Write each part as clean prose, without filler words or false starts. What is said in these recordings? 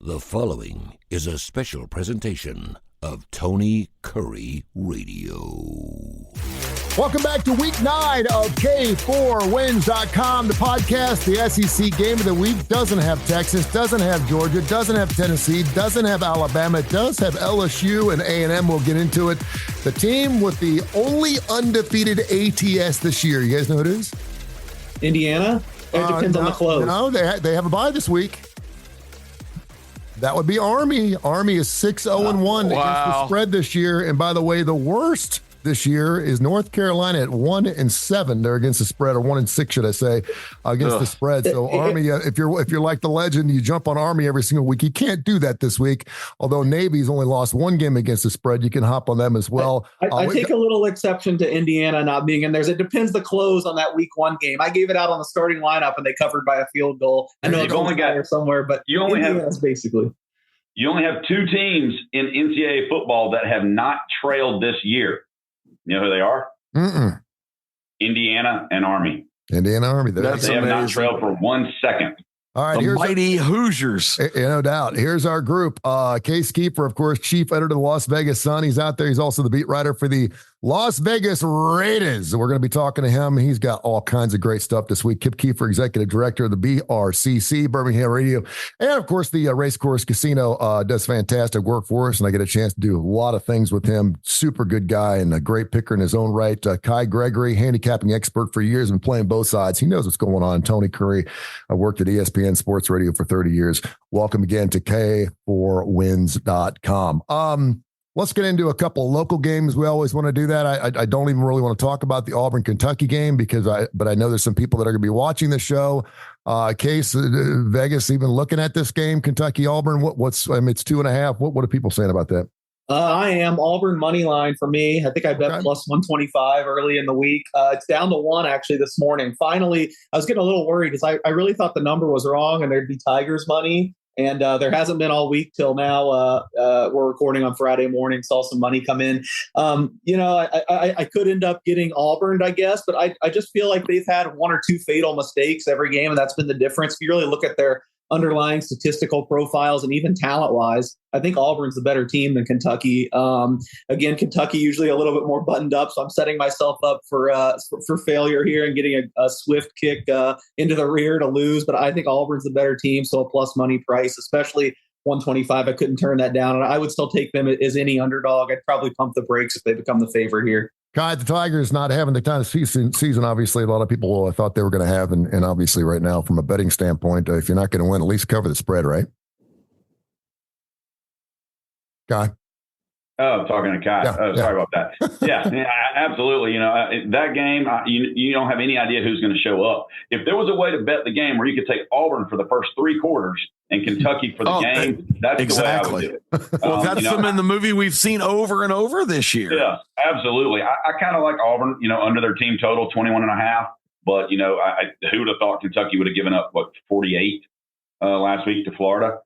The following is a special presentation of Tony Kurre Radio. Welcome back to week 9 of K4Wins.com, the podcast. The SEC game of the week doesn't have Texas, doesn't have Georgia, doesn't have Tennessee, doesn't have Alabama. It does have LSU and A&M. We'll get into it. The team with the only undefeated ATS this year. You guys know who it is? Indiana? It depends on the close. No, they have a bye this week. That would be Army. Army is 6-0-1 against the spread this year. And by the way, the worst this year is North Carolina at 1-7. They're against the spread, or 1-6, should I say, against the spread. So Army, if you're like the legend, you jump on Army every single week. You can't do that this week. Although Navy's only lost one game against the spread, you can hop on them as well. I take a little exception to Indiana not being in there. It depends the close on that week 1 game. I gave it out on the starting lineup, and they covered by a field goal. I know it's only got there somewhere, but you only have basically. You only have 2 teams in NCAA football that have not trailed this year. You know who they are? Indiana and Army. Indiana Army. They have not trailed for 1 second. All right, the mighty Hoosiers. No doubt. Here's our group. Kip Keefer, of course, chief editor of the Las Vegas Sun. He's out there. He's also the beat writer for the Las Vegas Raiders. We're going to be talking to him. He's got all kinds of great stuff this week. Kip Keefer, executive director of the BRCC, Birmingham Radio. And, of course, the Racecourse Casino does fantastic work for us, and I get a chance to do a lot of things with him. Super good guy and a great picker in his own right. Gregory, handicapping expert for years and playing both sides. He knows what's going on. Tony Kurre, I worked at ESPN Sports Radio for 30 years. Welcome again to K4Wins.com. Let's get into a couple of local games. We always want to do that. I don't even really want to talk about the Auburn-Kentucky game but I know there's some people that are going to be watching the show. Case Vegas even looking at this game, Kentucky-Auburn. It's 2.5. What are people saying about that? I am Auburn money line for me. I think I bet plus 125 early in the week. It's down to 1 actually this morning. Finally, I was getting a little worried because I really thought the number was wrong and there'd be Tigers money. And there hasn't been all week till now. We're recording on Friday morning. Saw some money come in. I could end up getting Auburn, I guess, but I just feel like they've had 1 or 2 fatal mistakes every game, and that's been the difference. If you really look at their underlying statistical profiles and even talent-wise, I think Auburn's the better team than Kentucky. Again, Kentucky usually a little bit more buttoned up, so I'm setting myself up for failure here and getting a swift kick into the rear to lose. But I think Auburn's the better team, so a plus money price, especially 125. I couldn't turn that down, and I would still take them as any underdog. I'd probably pump the brakes if they become the favorite here. Kai, the Tigers not having the kind of season, obviously, a lot of people thought they were going to have. And obviously right now, from a betting standpoint, if you're not going to win, at least cover the spread, right? Kai? Oh, talking to Kai. Sorry about that. Yeah, absolutely. That game, you don't have any idea who's going to show up. If there was a way to bet the game where you could take Auburn for the first 3 quarters and Kentucky for the game, that's exactly the way I would do it. Well, that's them in the movie we've seen over and over this year. Yeah, absolutely. I kind of like Auburn, under their team total, 21.5. But, who would have thought Kentucky would have given up, 48 last week to Florida?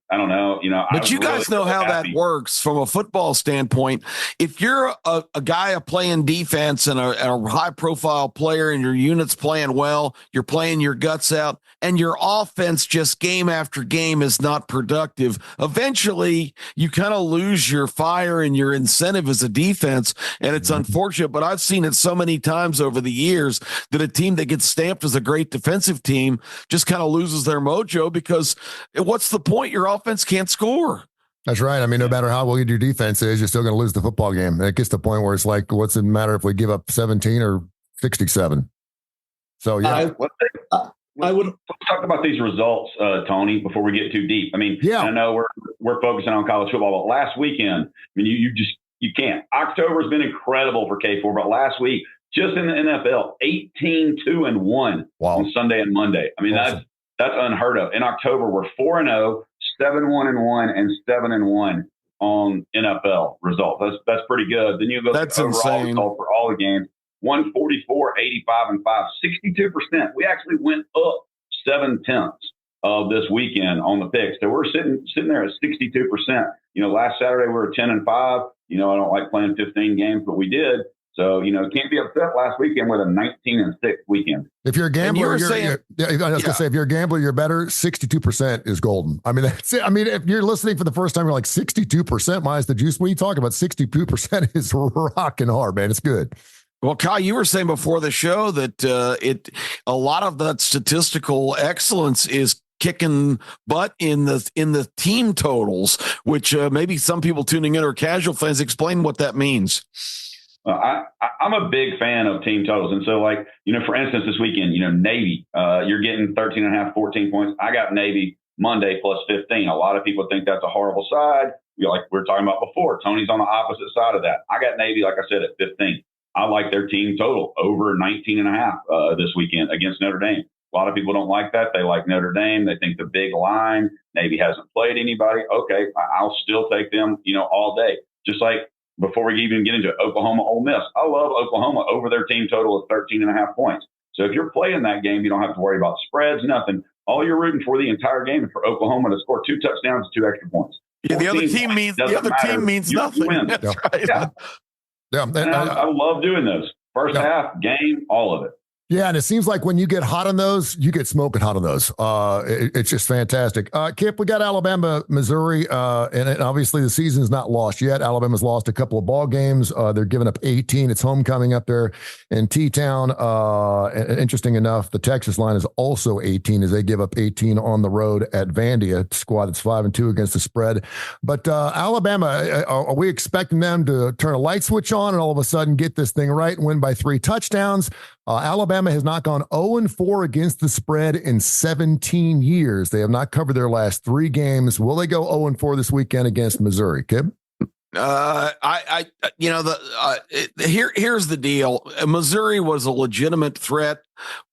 I don't know, but you guys know how that works from a football standpoint. If you're a guy playing defense and a high profile player and your unit's playing well, you're playing your guts out, and your offense just game after game is not productive, eventually you kind of lose your fire and your incentive as a defense. And it's unfortunate, but I've seen it so many times over the years that a team that gets stamped as a great defensive team just kind of loses their mojo, because what's the point? Your offense can't score. That's right. I mean, no matter how well your defense is, you're still going to lose the football game. And it gets to the point where it's like, what's it matter if we give up 17 or 67? So, yeah. I would talk about these results, Tony, before we get too deep. I mean, I know we're focusing on college football, but last weekend, you can't. October has been incredible for K4, but last week, just in the NFL, 18-2-1 on Sunday and Monday. I mean, awesome. That's unheard of. In October, we're 4-0, 7-1-1, and 7-1 on NFL results. That's pretty good. Then you go to overall result for all the games. 144, 85, and 5, 62%. We actually went up 0.7 of this weekend on the picks. So we're sitting there at 62%. Last Saturday we were 10-5. I don't like playing 15 games, but we did. So, can't be upset last weekend with a 19-6 weekend. If you're a gambler, I was going to say, if you're a gambler, you're better. 62% is golden. I mean, that's it. I mean, if you're listening for the first time, you're like 62% minus the juice. What are you talking about? 62% is rocking hard, man. It's good. Well, Kyle, you were saying before the show that a lot of that statistical excellence is kicking butt in the team totals, which maybe some people tuning in are casual fans. Explain what that means. I'm a big fan of team totals. And so, for instance, this weekend, Navy, you're getting 13.5, 14 points. I got Navy Monday plus 15. A lot of people think that's a horrible side. Like we were talking about before, Tony's on the opposite side of that. I got Navy, like I said, at 15. I like their team total over 19.5 this weekend against Notre Dame. A lot of people don't like that. They like Notre Dame. They think the big line, Navy hasn't played anybody. Okay, I'll still take them, all day. Just like before we even get into Oklahoma, Ole Miss. I love Oklahoma over their team total of 13.5 points. So if you're playing that game, you don't have to worry about spreads, nothing. All you're rooting for the entire game is for Oklahoma to score 2 touchdowns, 2 extra points. Yeah, the other team means nothing. That's right. Yeah. And I love doing those. First half, game, all of it. Yeah, and it seems like when you get hot on those, you get smoking hot on those. It's just fantastic. Kip, we got Alabama, Missouri, and obviously the season's not lost yet. Alabama's lost a couple of ball games. They're giving up 18. It's homecoming up there in T-Town. And interesting enough, the Texas line is also 18 as they give up 18 on the road at Vandy, a squad that's 5-2 against the spread. But Alabama, are we expecting them to turn a light switch on and all of a sudden get this thing right and win by 3 touchdowns? Alabama has not gone 0-4 against the spread in 17 years. They have not covered their last 3 games. Will they go 0-4 this weekend against Missouri, Kip? Here's the deal. Missouri was a legitimate threat.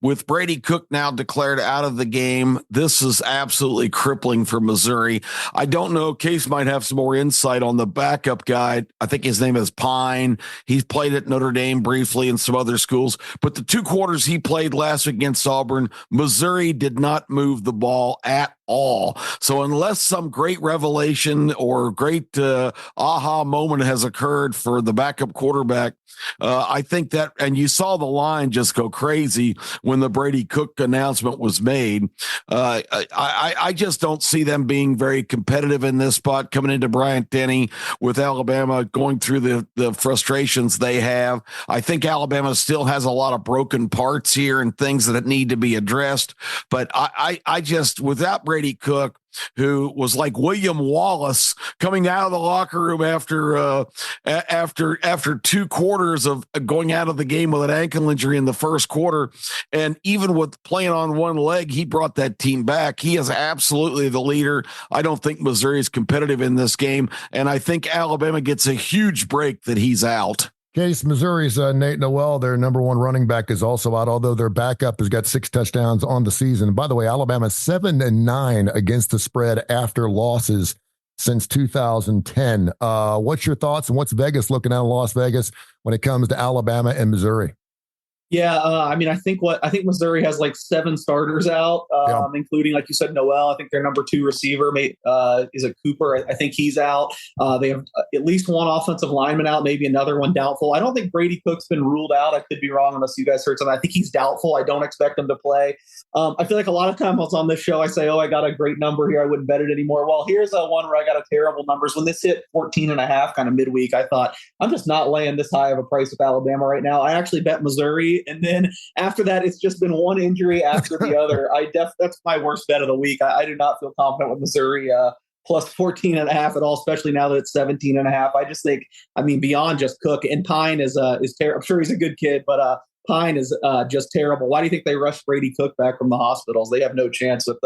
With Brady Cook now declared out of the game, this is absolutely crippling for Missouri. I don't know. Case might have some more insight on the backup guy. I think his name is Pine. He's played at Notre Dame briefly and some other schools, but the 2 quarters he played last week against Auburn, Missouri did not move the ball at all. So unless some great revelation or great aha moment has occurred for the backup quarterback, I think that, and you saw the line just go crazy when the Brady Cook announcement was made. I just don't see them being very competitive in this spot coming into Bryant-Denny with Alabama going through the frustrations they have. I think Alabama still has a lot of broken parts here and things that need to be addressed. But I just, without Brady Cook, who was like William Wallace coming out of the locker room after 2 quarters of going out of the game with an ankle injury in the first quarter. And even with playing on one leg, he brought that team back. He is absolutely the leader. I don't think Missouri is competitive in this game. And I think Alabama gets a huge break that he's out. Case, Missouri's Nate Noel, their number 1 running back, is also out, although their backup has got 6 touchdowns on the season. By the way, Alabama 7-9 against the spread after losses since 2010. What's your thoughts and what's Vegas looking at in Las Vegas when it comes to Alabama and Missouri? Yeah, I think Missouri has like 7 starters out, including, like you said, Noel. I think their number 2 receiver is a Cooper. I think he's out. They have at least 1 offensive lineman out, maybe another one doubtful. I don't think Brady Cook's been ruled out. I could be wrong unless you guys heard something. I think he's doubtful. I don't expect him to play. I feel like a lot of times on this show, I say, I got a great number here. I wouldn't bet it anymore. Well, here's one where I got a terrible numbers. When this hit 14.5 kind of midweek, I thought, I'm just not laying this high of a price with Alabama right now. I actually bet Missouri. And then after that, it's just been one injury after the other. That's my worst bet of the week. I do not feel confident with Missouri plus 14.5 at all, especially now that it's 17.5. I just think, beyond just Cook, and Pine is terrible. I'm sure he's a good kid, but Pine is just terrible. Why do you think they rushed Brady Cook back from the hospitals? They have no chance with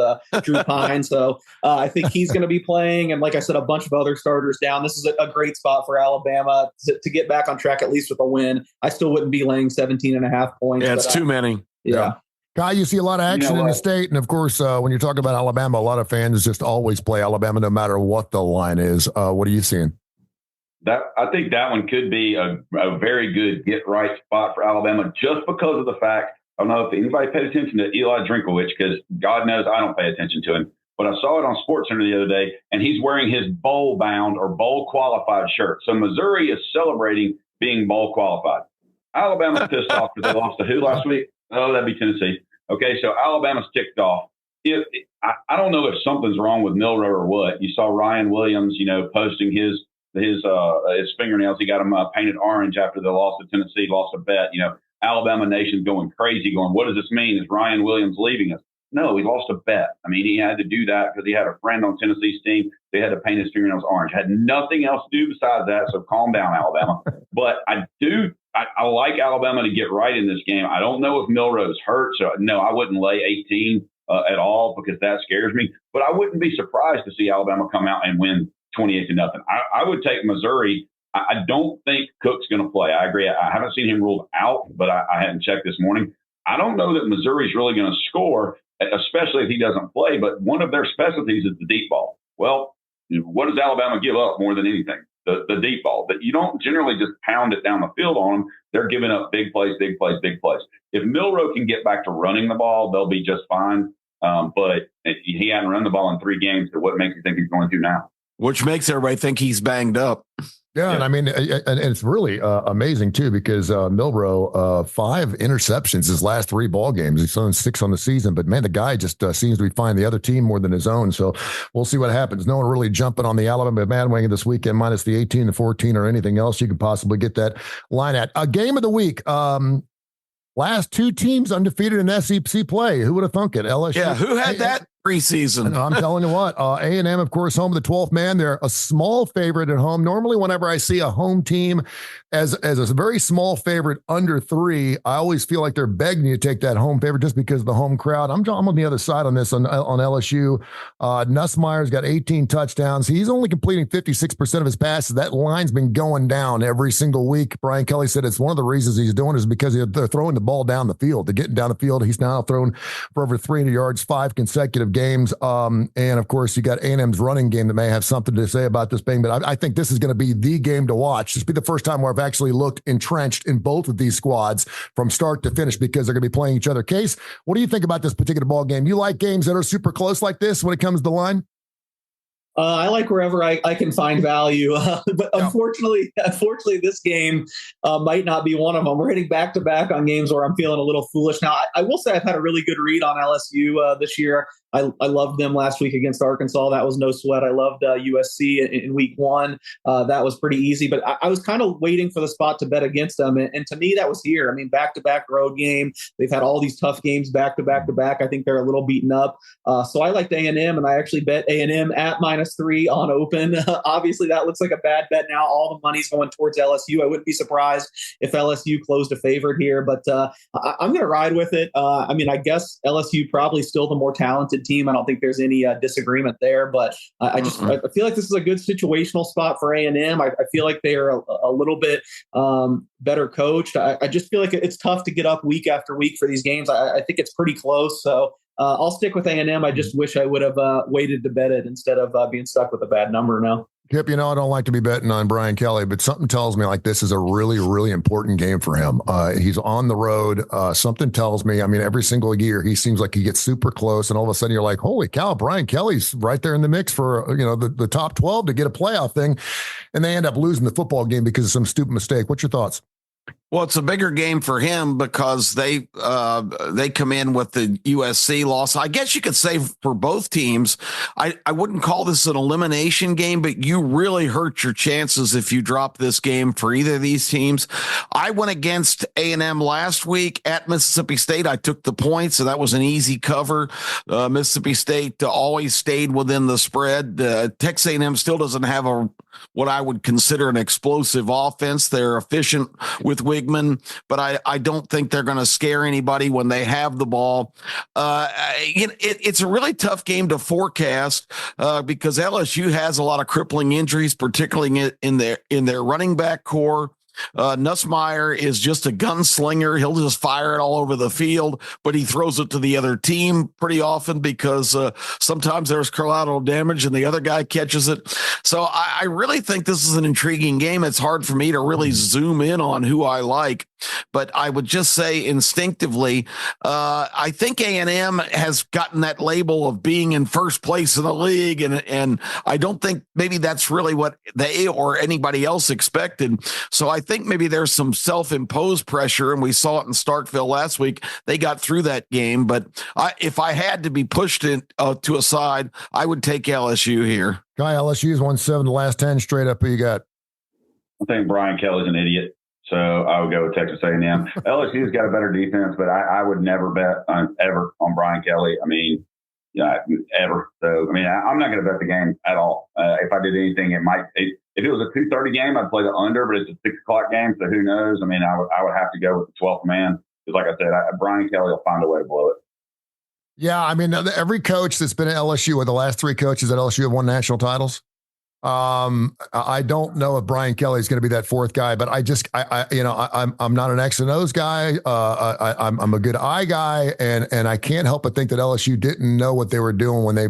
Drew Pine. So I think he's going to be playing. And like I said, a bunch of other starters down. This is a great spot for Alabama to get back on track, at least with a win. I still wouldn't be laying 17.5 points. Yeah, it's too many. Yeah. Guy, you see a lot of action in the state. And of course, when you're talking about Alabama, a lot of fans just always play Alabama no matter what the line is. What are you seeing? I think that one could be a very good get-right spot for Alabama just because of the fact, I don't know if anybody paid attention to Eli Drinkowich, because God knows I don't pay attention to him, but I saw it on SportsCenter the other day, and he's wearing his bowl-bound or bowl-qualified shirt. So Missouri is celebrating being bowl-qualified. Alabama's pissed off because they lost to who last week? Oh, that'd be Tennessee. Okay, so Alabama's ticked off. I don't know if something's wrong with Milroe or what. You saw Ryan Williams, posting his fingernails. He got them painted orange after they lost to Tennessee, lost a bet. Alabama Nation's going crazy, going, what does this mean? Is Ryan Williams leaving us? No, he lost a bet. I mean, he had to do that because he had a friend on Tennessee's team. They had to paint his fingernails orange. Had nothing else to do besides that, so calm down, Alabama. But I like Alabama to get right in this game. I don't know if Milroe's hurt, so no, I wouldn't lay 18 at all because that scares me. But I wouldn't be surprised to see Alabama come out and win 28-0. I would take Missouri. I don't think Cook's going to play. I agree. I haven't seen him ruled out, but I hadn't checked this morning. I don't know that Missouri's really going to score, especially if he doesn't play. But one of their specialties is the deep ball. Well, what does Alabama give up more than anything? The deep ball. That you don't generally just pound it down the field on them. They're giving up big plays, big plays, big plays. If Milroe can get back to running the ball, they'll be just fine. But he hadn't run the ball in 3 games. So what makes you think he's going to now? Which makes everybody think he's banged up. Yeah, and I mean, and it's really amazing too because Milroe 5 interceptions his last 3 ball games. He's thrown 6 on the season, but man, the guy just seems to be finding the other team more than his own. So we'll see what happens. No one really jumping on the Alabama bandwagon this weekend, minus the 18 to 14 or anything else you could possibly get that line at. A game of the week. Last 2 teams undefeated in SEC play. Who would have thunk it? LSU. Yeah, who had that preseason? I'm telling you what. A&M, of course, home of the 12th man. They're a small favorite at home. Normally, whenever I see a home team as a very small favorite under 3, I always feel like they're begging you to take that home favorite just because of the home crowd. I'm on the other side on this on LSU. Nussmeier's got 18 touchdowns. He's only completing 56% of his passes. That line's been going down every single week. Brian Kelly said it's one of the reasons he's doing it is because they're throwing the ball down the field. They're getting down the field. He's now thrown for over 300 yards, 5 consecutive games. And of course, you got A&M's running game that may have something to say about this thing, but I think this is going to be the game to watch. This will be the first time where I've actually looked entrenched in both of these squads from start to finish because they're going to be playing each other. Case, what do you think about this particular ball game? You like games that are super close like this when it comes to the line? I like wherever I can find value, but unfortunately, this game might not be one of them. We're hitting back-to-back on games where I'm feeling a little foolish. Now, I will say I've had a really good read on LSU this year. I loved them last week against Arkansas. That was no sweat. I loved USC in week 1. That was pretty easy, but I was kind of waiting for the spot to bet against them. And to me, that was here. I mean, back-to-back road game. They've had all these tough games back-to-back. I think they're a little beaten up. So I liked A&M, and I actually bet A&M at -3 on open. Obviously, that looks like a bad bet now. All the money's going towards LSU. I wouldn't be surprised if LSU closed a favorite here, but I'm going to ride with it. I mean, I guess LSU probably still the more talented team. I don't think there's any disagreement there, but I feel like this is a good situational spot for A&M. I feel like they are a little bit better coached. I just feel like it's tough to get up week after week for these games. I think it's pretty close. So I'll stick with A&M. I just wish I would have waited to bet it instead of being stuck with a bad number now. Kip, I don't like to be betting on Brian Kelly, but something tells me like this is a really, really important game for him. He's on the road. Something tells me, I mean, every single year he seems like he gets super close, and all of a sudden you're like, holy cow, Brian Kelly's right there in the mix for the top 12 to get a playoff thing, and they end up losing the football game because of some stupid mistake. What's your thoughts? Well, it's a bigger game for him because they come in with the USC loss. I guess you could say for both teams, I wouldn't call this an elimination game, but you really hurt your chances if you drop this game for either of these teams. I went against A&M last week at Mississippi State. I took the points, so that was an easy cover. Mississippi State always stayed within the spread. Texas A&M still doesn't have what I would consider an explosive offense. They're efficient with Wigman, but I don't think they're going to scare anybody when they have the ball. It's a really tough game to forecast because LSU has a lot of crippling injuries, particularly in their running back core. Nussmeier is just a gunslinger. He'll just fire it all over the field, but he throws it to the other team pretty often because sometimes there's collateral damage and the other guy catches it. So I really think this is an intriguing game. It's hard for me to really zoom in on who I like, but I would just say instinctively, I think A&M has gotten that label of being in first place in the league, and I don't think maybe that's really what they or anybody else expected. So I think maybe there's some self-imposed pressure, and we saw it in Starkville last week. They got through that game, but if I had to be pushed to a side, I would take LSU here. Guy, LSU's won 7 the last 10 straight up. Who you got? I think Brian Kelly's an idiot, so I would go with Texas A&M. LSU's got a better defense, but I would never bet ever on Brian Kelly. I mean, yeah, ever. So, I mean, I'm not going to bet the game at all. If I did anything, if it was a 2:30 game, I'd play the under, but it's a 6 o'clock game, so who knows? I mean, I would have to go with the 12th man because, like I said, Brian Kelly will find a way to blow it. Yeah, I mean, every coach that's been at LSU, or the last 3 coaches at LSU have won national titles. I don't know if Brian Kelly is going to be that 4th guy, but I'm not an X and O's guy. I'm a good eye guy, and I can't help but think that LSU didn't know what they were doing when they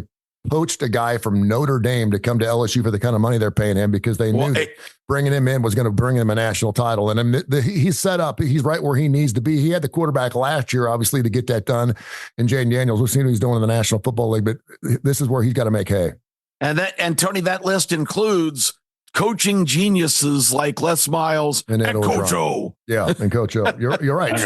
poached a guy from Notre Dame to come to LSU for the kind of money they're paying him, because they knew that bringing him in was going to bring him a national title. And he's set up. He's right where he needs to be. He had the quarterback last year, obviously, to get that done. And Jaden Daniels, we've seen what he's doing in the National Football League, but this is where he's got to make hay. And Tony, that list includes coaching geniuses like Les Miles and Coach O. Yeah, and Coach O. You're right.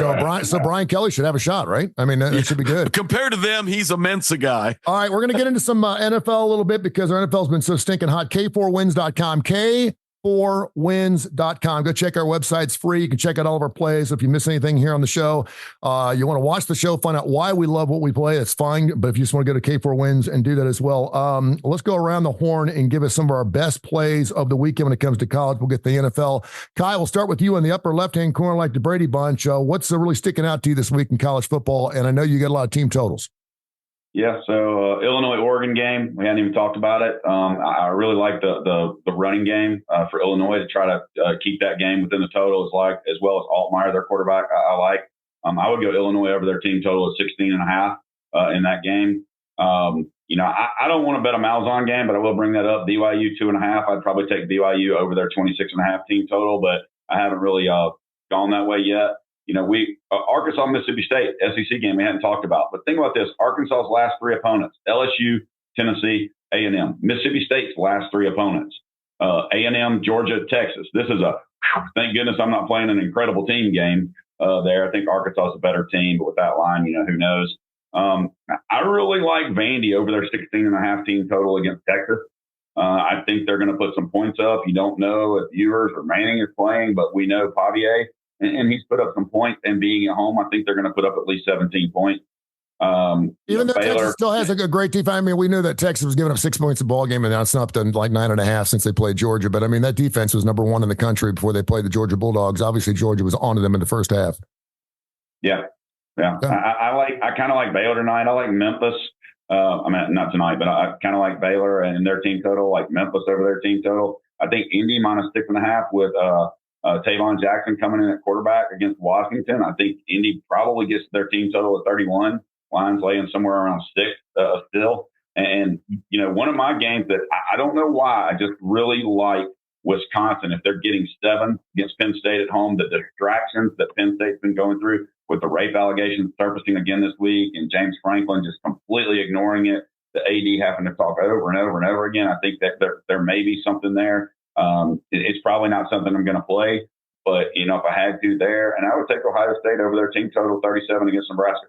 So Brian Kelly should have a shot, right? I mean, that should be good. Compared to them, he's a Mensa guy. All right, we're going to get into some NFL a little bit because our NFL's been so stinking hot. K4Wins.com. K4Wins.com. Go check our website. It's free. You can check out all of our plays. If you miss anything here on the show, you want to watch the show, find out why we love what we play, it's fine. But if you just want to go to K4Wins and do that as well, let's go around the horn and give us some of our best plays of the weekend when it comes to college. We'll get the NFL. Kai, we'll start with you in the upper left-hand corner like the Brady Bunch. What's really sticking out to you this week in college football? And I know you got a lot of team totals. Yeah, so Illinois-Oregon game, we hadn't even talked about it. I really like the running game for Illinois to try to keep that game within the total as well as Altmaier, their quarterback. I like. I would go Illinois over their team total of 16.5 in that game. I don't want to bet a Malzahn game, but I will bring that up. BYU 2.5. I'd probably take BYU over their 26.5 team total, but I haven't really gone that way yet. Arkansas, Mississippi State, SEC game we hadn't talked about. But think about this. Arkansas's last 3 opponents, LSU, Tennessee, A&M. Mississippi State's last 3 opponents, A&M, Georgia, Texas. This is thank goodness I'm not playing an incredible team game there. I think Arkansas is a better team, but with that line, who knows? I really like Vandy over their 16.5 team total against Texas. I think they're going to put some points up. You don't know if Ewers or Manning is playing, but we know Pavier. And he's put up some points, and being at home, I think they're going to put up at least 17 points. Even though Baylor Texas still has a great defense. I mean, we knew that Texas was giving up 6 points a ball game, and now it's up to like 9.5 since they played Georgia. But I mean, that defense was number 1 in the country before they played the Georgia Bulldogs. Obviously, Georgia was onto them in the first half. Yeah. I kind of like Baylor tonight. I like Memphis. Not tonight, but I kind of like Baylor and their team total, like Memphis over their team total. I think Indy minus 6.5 with Tavon Jackson coming in at quarterback against Washington. I think Indy probably gets their team total at 31. Lions laying somewhere around 6 still. And, one of my games that I don't know why, I just really like Wisconsin. If they're getting 7 against Penn State at home, the distractions that Penn State's been going through with the rape allegations surfacing again this week and James Franklin just completely ignoring it, the AD having to talk over and over and over again, I think that there may be something there. It's probably not something I'm going to play, but, if I had to there, and I would take Ohio State over their team total 37 against Nebraska.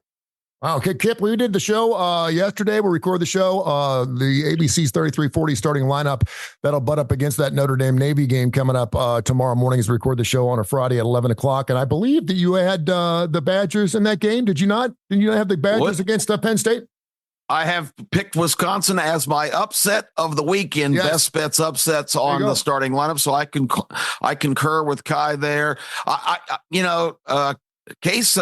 Wow. Okay, Kip, we did the show yesterday. We recorded the show. The ABC's 33-40 starting lineup that'll butt up against that Notre Dame Navy game coming up tomorrow morning as we record the show on a Friday at 11 o'clock. And I believe that you had the Badgers in that game. Did you not? Did you not have the Badgers against Penn State? I have picked Wisconsin as my upset of the weekend. Yes. Best bets upsets on the starting lineup. So I concur with Kai there. Case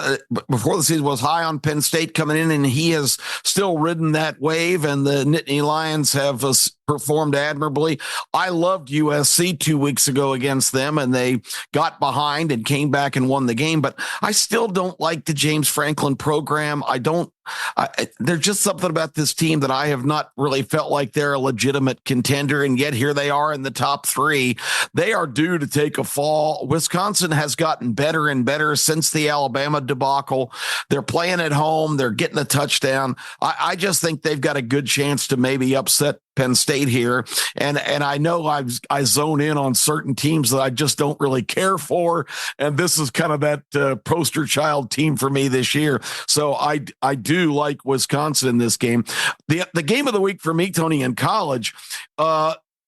before the season was high on Penn State coming in, and he has still ridden that wave. And the Nittany Lions have performed admirably. I loved USC 2 weeks ago against them, and they got behind and came back and won the game. But I still don't like the James Franklin program. There's just something about this team that I have not really felt like they're a legitimate contender, and yet here they are in the top 3. They are due to take a fall. Wisconsin has gotten better and better since the Alabama debacle. They're playing at home. They're getting a touchdown. I just think they've got a good chance to maybe upset Penn State here. And I know I zone in on certain teams that I just don't really care for. And this is kind of that poster child team for me this year. So I do like Wisconsin in this game. The game of the week for me, Tony, in college,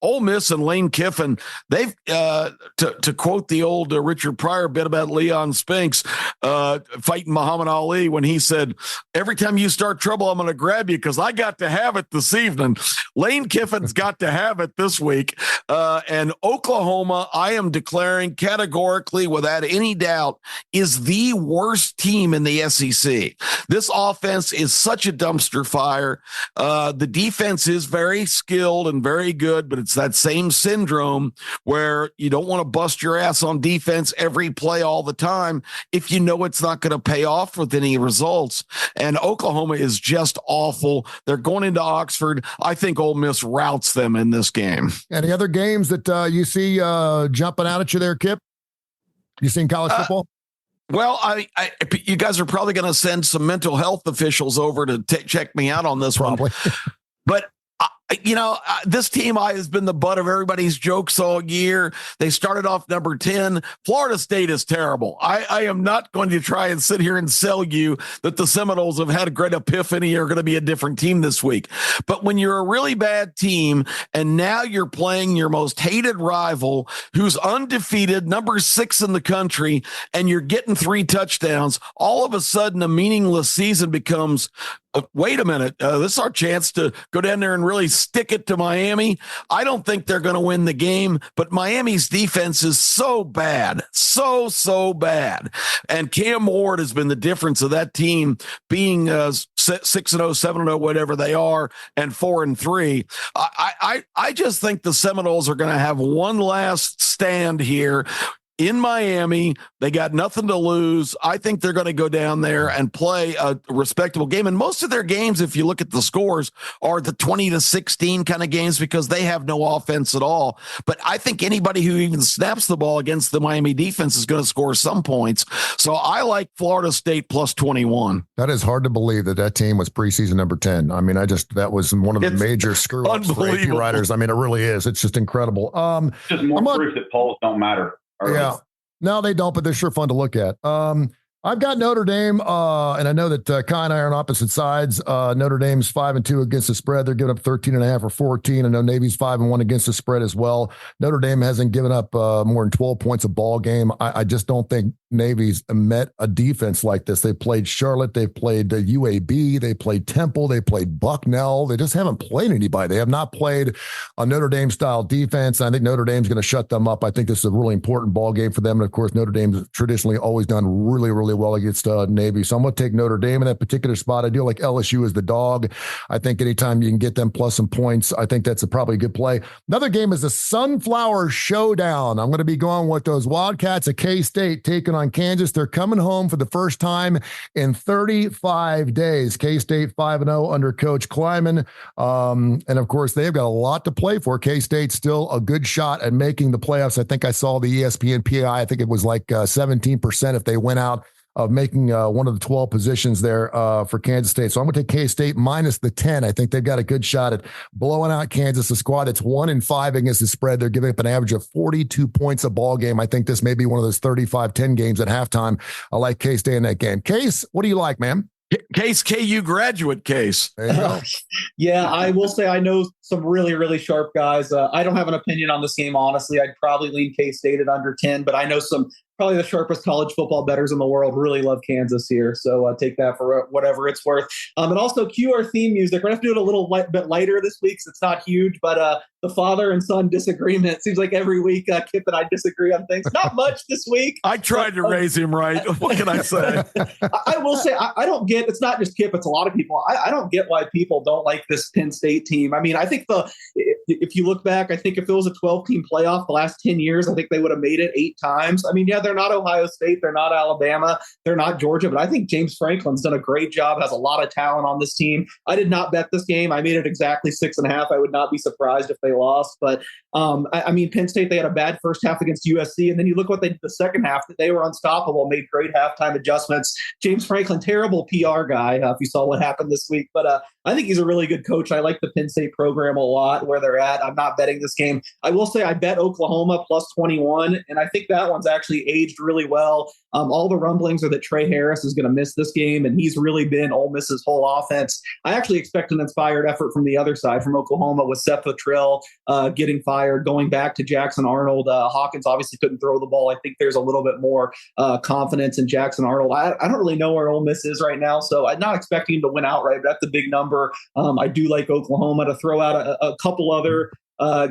Ole Miss and Lane Kiffin, they've, to quote the old Richard Pryor bit about Leon Spinks fighting Muhammad Ali when he said, every time you start trouble, I'm going to grab you because I got to have it this evening. Lane Kiffin's got to have it this week. And Oklahoma, I am declaring categorically, without any doubt, is the worst team in the SEC. This offense is such a dumpster fire. The defense is very skilled and very good, but it's that same syndrome where you don't want to bust your ass on defense every play all the time if you know it's not going to pay off with any results. And Oklahoma is just awful. They're going into Oxford. I think Ole Miss routs them in this game. Any other games that you see jumping out at you there, Kip? You seen college football? Well, you guys are probably going to send some mental health officials over to check me out on this probably. One. But this team has been the butt of everybody's jokes all year. They started off number 10. Florida State is terrible. I am not going to try and sit here and sell you that the Seminoles have had a great epiphany or are going to be a different team this week. But when you're a really bad team and now you're playing your most hated rival who's undefeated, number 6 in the country, and you're getting 3 touchdowns, all of a sudden a meaningless season becomes, wait a minute, this is our chance to go down there and really stick it to Miami. I don't think they're going to win the game, but Miami's defense is so bad, so bad. And Cam Ward has been the difference of that team being 6-0, 7-0, whatever they are, and 4-3. I just think the Seminoles are going to have one last stand here in Miami. They got nothing to lose. I think they're going to go down there and play a respectable game. And most of their games, if you look at the scores, are the 20-16 kind of games because they have no offense at all. But I think anybody who even snaps the ball against the Miami defense is going to score some points. So I like Florida State plus 21. That is hard to believe that team was preseason number 10. I mean, that was one of the major screw-ups for AP writers. I mean, it really is. It's just incredible. Just more proof that polls don't matter. Yeah, no, they don't, but they're sure fun to look at. I've got Notre Dame, and I know that Kai and I are on opposite sides. Notre Dame's 5-2 against the spread. They're giving up 13.5 or 14. I know Navy's 5-1 against the spread as well. Notre Dame hasn't given up more than 12 points a ball game. I just don't think Navy's met a defense like this. They played Charlotte. They played UAB. They played Temple. They played Bucknell. They just haven't played anybody. They have not played a Notre Dame style defense. I think Notre Dame's going to shut them up. I think this is a really important ball game for them. And of course, Notre Dame's traditionally always done really, really well against Navy. So I'm going to take Notre Dame in that particular spot. I do like LSU as the dog. I think anytime you can get them plus some points, I think that's probably a good play. Another game is the Sunflower Showdown. I'm going to be going with those Wildcats of K-State taking on Kansas. They're coming home for the first time in 35 days. K-State 5-0 under Coach Kleiman. And of course, they've got a lot to play for. K-State's still a good shot at making the playoffs. I think I saw the ESPN PI. I think it was like 17% if they went out of making one of the 12 positions there for Kansas State. So I'm going to take K-State minus the 10. I think they've got a good shot at blowing out Kansas, a squad that's 1-5 against the spread. They're giving up an average of 42 points a ball game. I think this may be one of those 35-10 games at halftime. I like K-State in that game. Case, what do you like, man? Case, KU graduate Case. There you go. Yeah, I will say I know some really, really sharp guys. I don't have an opinion on this game, honestly. I'd probably lean K-State at under 10, but I know probably the sharpest college football bettors in the world really love Kansas here. So take that for whatever it's worth. And also cue our theme music. We're going to have to do it a little bit lighter this week, so it's not huge, but the father and son disagreement. Seems like every week Kip and I disagree on things. Not much this week. I tried to raise him right. What can I say? I will say I don't get, it's not just Kip, it's a lot of people. I don't get why people don't like this Penn State team. I mean, I think if you look back, I think if it was a 12-team playoff the last 10 years, I think they would have made it 8 times. I mean, yeah, they're not Ohio State. They're not Alabama. They're not Georgia. But I think James Franklin's done a great job, has a lot of talent on this team. I did not bet this game. I made it exactly 6.5. I would not be surprised if they lost. But, I mean, Penn State, they had a bad first half against USC. And then you look what they did the second half, that they were unstoppable, made great halftime adjustments. James Franklin, terrible PR guy, if you saw what happened this week. But I think he's a really good coach. I like the Penn State program a lot, where they're at. I'm not betting this game. I will say I bet Oklahoma plus 21, and I think that one's actually aged really well. All the rumblings are that Trey Harris is going to miss this game, and he's really been Ole Miss's whole offense. I actually expect an inspired effort from the other side, from Oklahoma, with Seth Luttrell getting fired, going back to Jackson Arnold. Hawkins obviously couldn't throw the ball. I think there's a little bit more confidence in Jackson Arnold. I don't really know where Ole Miss is right now, so I'm not expecting him to win outright, but that's a big number. I do like Oklahoma. To throw out a couple other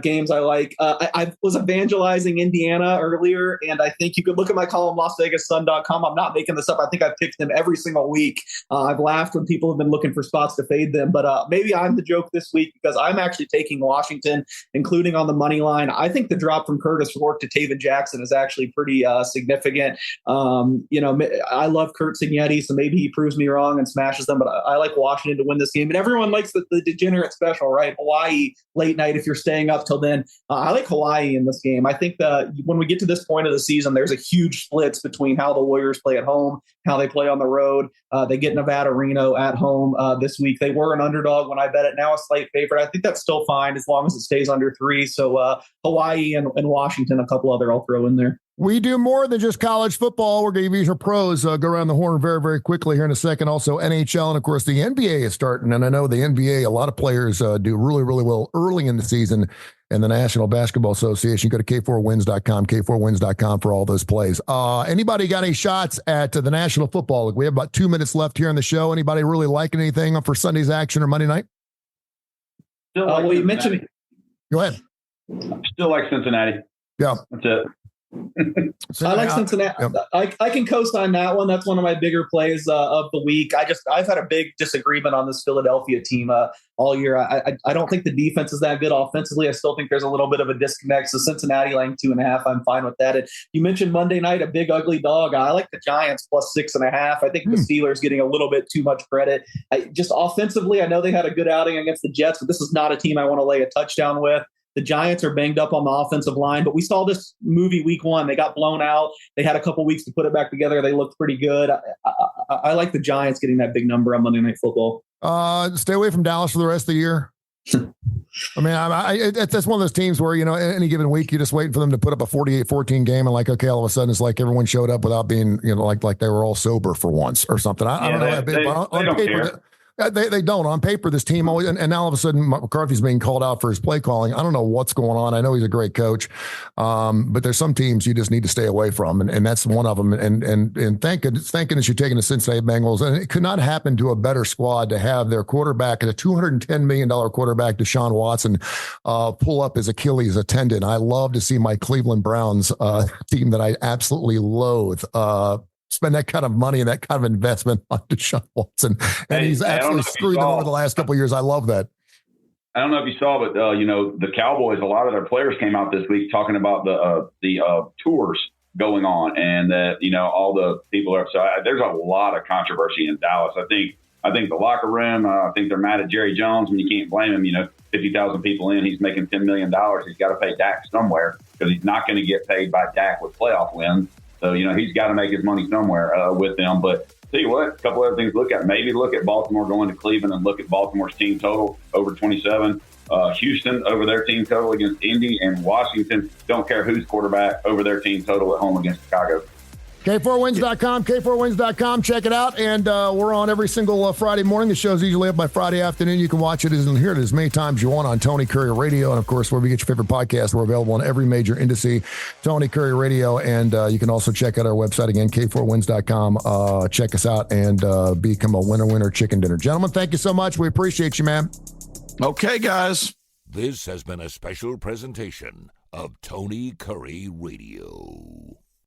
games I like. I was evangelizing Indiana earlier, and I think you could look at my column, LasVegasSun.com. I'm not making this up. I think I've picked them every single week. I've laughed when people have been looking for spots to fade them, but maybe I'm the joke this week, because I'm actually taking Washington, including on the money line. I think the drop from Curtis Rourke to Taven Jackson is actually pretty significant. I love Kurt Signetti, so maybe he proves me wrong and smashes them, but I like Washington to win this game. And everyone likes the degenerate special, right? Hawaii late night if you're staying up till then. I like Hawaii in this game. I think that when we get to this point of the season, there's a huge splits between how the Warriors play at home, how they play on the road. They get Nevada, Reno at home this week. They were an underdog when I bet it, now a slight favorite. I think that's still fine as long as it stays under 3. So Hawaii and Washington, a couple other I'll throw in there. We do more than just college football. We're going to give you your pros. Go around the horn very, very quickly here in a second. Also, NHL, and of course, the NBA is starting. And I know the NBA, a lot of players do really, really well early in the season. And the National Basketball Association, go to K4Wins.com, K4Wins.com for all those plays. Anybody got any shots at the National Football League? We have about 2 minutes left here in the show. Anybody really liking anything for Sunday's action or Monday night? Well, you mentioned it. Go ahead. Still like Cincinnati. Yeah. That's it. I like Cincinnati. Yep. I can co-sign that one. That's one of my bigger plays of the week. I've had a big disagreement on this Philadelphia team all year. I don't think the defense is that good offensively. I still think there's a little bit of a disconnect. So Cincinnati laying 2.5, I'm fine with that. And you mentioned Monday night, a big ugly dog. I like the Giants plus 6.5. I think the Steelers getting a little bit too much credit. Just offensively, I know they had a good outing against the Jets, but this is not a team I want to lay a touchdown with. The Giants are banged up on the offensive line, but we saw this movie week 1. They got blown out. They had a couple weeks to put it back together. They looked pretty good. I like the Giants getting that big number on Monday Night Football. Stay away from Dallas for the rest of the year. I mean, that's one of those teams where, any given week, you're just waiting for them to put up a 48-14 game. And okay, all of a sudden it's like everyone showed up without being, like they were all sober for once or something. I don't know. They don't care. They don't. On paper, this team always, and now all of a sudden McCarthy's being called out for his play calling. I don't know what's going on. I know he's a great coach, but there's some teams you just need to stay away from, and that's one of them. And thank goodness you're taking the Cincinnati Bengals, and it could not happen to a better squad to have their quarterback, a $210 million quarterback, Deshaun Watson, pull up his Achilles tendon. I love to see my Cleveland Browns team that I absolutely loathe spend that kind of money and that kind of investment on Deshaun Watson. And he's absolutely screwed them over the last couple of years. I love that. I don't know if you saw, but, the Cowboys, a lot of their players came out this week talking about the tours going on, and that, all the people are. So there's a lot of controversy in Dallas. I think the locker room, I think they're mad at Jerry Jones, and you can't blame him. 50,000 people in, he's making $10 million. He's got to pay Dak somewhere, because he's not going to get paid by Dak with playoff wins. So, he's got to make his money somewhere with them. But tell you what, a couple other things to look at. Maybe look at Baltimore going to Cleveland and look at Baltimore's team total over 27. Houston over their team total against Indy, and Washington, don't care who's quarterback, over their team total at home against Chicago. K4Wins.com, K4Wins.com. Check it out. And we're on every single Friday morning. The show's usually up by Friday afternoon. You can watch it and hear it as many times you want on Tony Kurre Radio. And, of course, wherever you get your favorite podcast, we're available on every major indice, Tony Kurre Radio. And you can also check out our website again, K4Wins.com. Check us out and become a winner chicken dinner. Gentlemen, thank you so much. We appreciate you, man. Okay, guys. This has been a special presentation of Tony Kurre Radio.